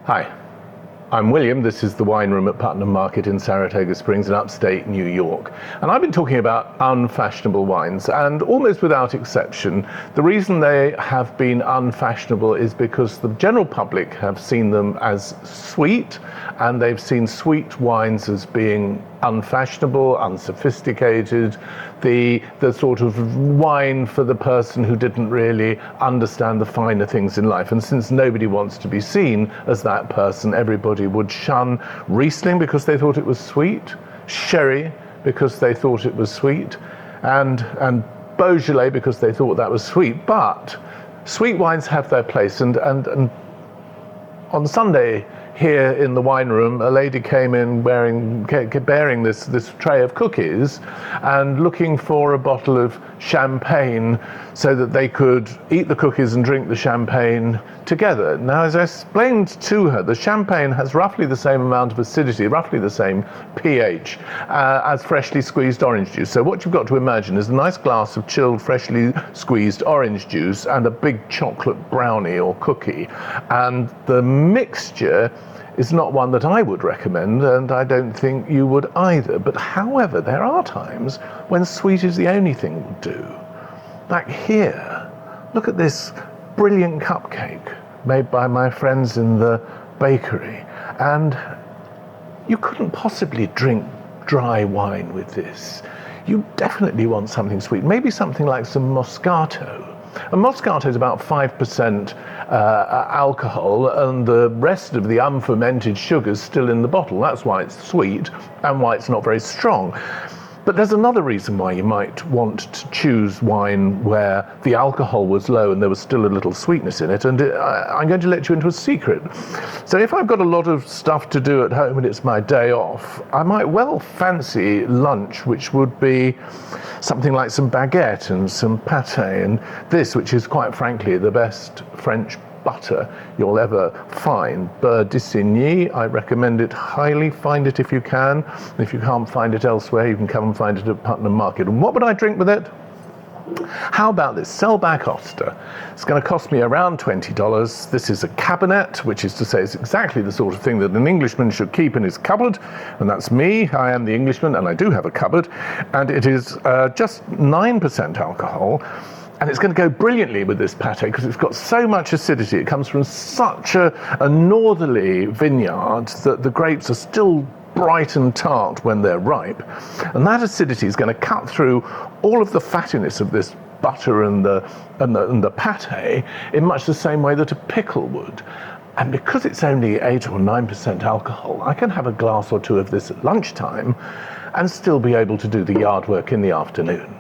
Hi, I'm William. This is the wine room at Putnam Market in Saratoga Springs in upstate New York. And I've been talking about unfashionable wines, and almost without exception, the reason they have been unfashionable is because the general public have seen them as sweet, and they've seen sweet wines as being unfashionable, unsophisticated, the sort of wine for the person who didn't really understand the finer things in life. And since nobody wants to be seen as that person, everybody would shun Riesling because they thought it was sweet, Sherry because they thought it was sweet, and Beaujolais because they thought that was sweet. But sweet wines have their place, and on Sunday here in the wine room, a lady came in bearing this tray of cookies and looking for a bottle of champagne so that they could eat the cookies and drink the champagne together. Now, as I explained to her, the champagne has roughly the same amount of acidity, roughly the same pH as freshly squeezed orange juice. So what you've got to imagine is a nice glass of chilled, freshly squeezed orange juice and a big chocolate brownie or cookie. And the mixture is not one that I would recommend, and I don't think you would either. But however, there are times when sweet is the only thing will do. Like here, look at this brilliant cupcake made by my friends in the bakery. And you couldn't possibly drink dry wine with this. You definitely want something sweet, maybe something like some Moscato. And Moscato is about 5% alcohol, and the rest of the unfermented sugar's still in the bottle. That's why it's sweet and why it's not very strong. But there's another reason why you might want to choose wine where the alcohol was low and there was still a little sweetness in it, and I'm going to let you into a secret. So if I've got a lot of stuff to do at home and it's my day off, I might well fancy lunch, which would be something like some baguette and some pâté, and this, which is quite frankly the best French butter you'll ever find. Beurre d'Isigny, I recommend it highly. Find it if you can. If you can't find it elsewhere, you can come and find it at Putnam Market. And what would I drink with it? How about this Selbach Oster? It's going to cost me around $20. This is a cabinet, which is to say it's exactly the sort of thing that an Englishman should keep in his cupboard, and that's me. I am the Englishman, and I do have a cupboard, and it is just 9% alcohol. And it's going to go brilliantly with this pâté because it's got so much acidity. It comes from such a northerly vineyard that the grapes are still bright and tart when they're ripe. And that acidity is going to cut through all of the fattiness of this butter and the pâté in much the same way that a pickle would. And because it's only 8 or 9% alcohol, I can have a glass or two of this at lunchtime and still be able to do the yard work in the afternoon.